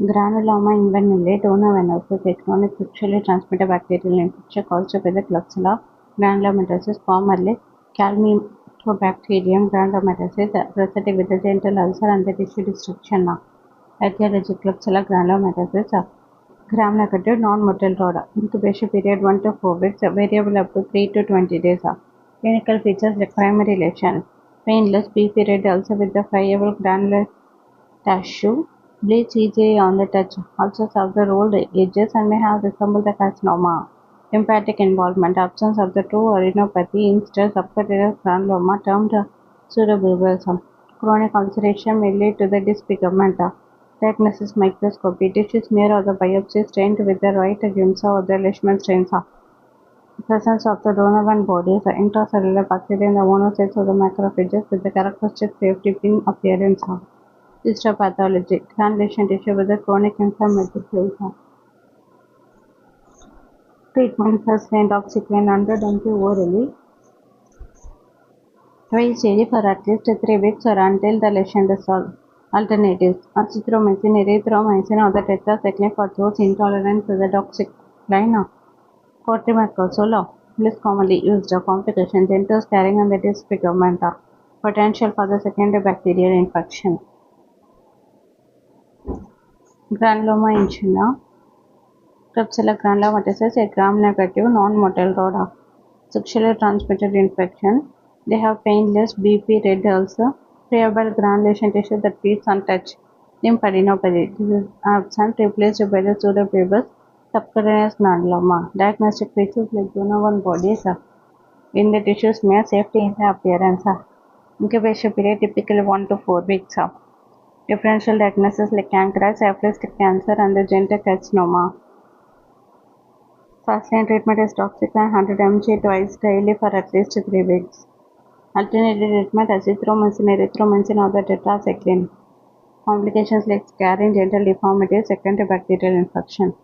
Granuloma inguinale tonovenosus, a chronic sexually transmitted bacterial infection caused by the Klebsiella granulomatosis, formerly Campylobacterium granulomatosis, presenting with a genital ulcer and the tissue destruction. Etiology Klebsiella granulomatosis, gram-negative non-motile rod. Incubation period 1 to 4 weeks, variable up to 3 to 20 days. Clinical features like primary lesion, painless beefy red ulcer with the friable granular tissue, bleach easily on the touch, also serve the rolled edges and may have resembled the carcinoma. Lymphatic involvement, absence of the true urinopathy, instead subcutaneous granuloma termed pseudobulbous. Chronic ulceration may lead to the disfigurement. Diagnosis microscopy, tissue smear or the biopsy stained with the white Giemsa or the Leishman stains. Presence of the Donovan bodies, intracellular bacteria in the monocytes or the macrophages with the characteristic safety pin appearance. Histopathology, granulation tissue with the chronic inflammatory cells. Treatment, first line doxycycline 100 mg orally, twice daily for at least 3 weeks or until the lesion resolves. Alternatives, azithromycin, erythromycin or the tetracycline for those intolerant to the doxycycline. Cotrimoxazole, less commonly used. Complications, genital scarring and the disfigurement. Potential for the secondary bacterial infection. Granuloma inchina, Klebsiella granulomatosis, a gram-negative non-motile rod. Sexually transmitted infection. They have painless, beefy red ulcer, friable granulation tissue that feeds on touch. Lymphadenopathy. This is absent, replaced by the pseudobulbous subcutaneous granuloma. Diagnostic features like Donovan bodies in the tissue smear, safety in the appearance. Incubation period typically 1 to 4 weeks. Differential diagnosis like pancreas, aplastic cancer, and the genital carcinoma. First line treatment is doxycycline 100 mg twice daily for at least 3 weeks. Alternative treatment azithromycin, erythromycin, or the tetracycline. Complications like scarring, genital deformity, secondary bacterial infection.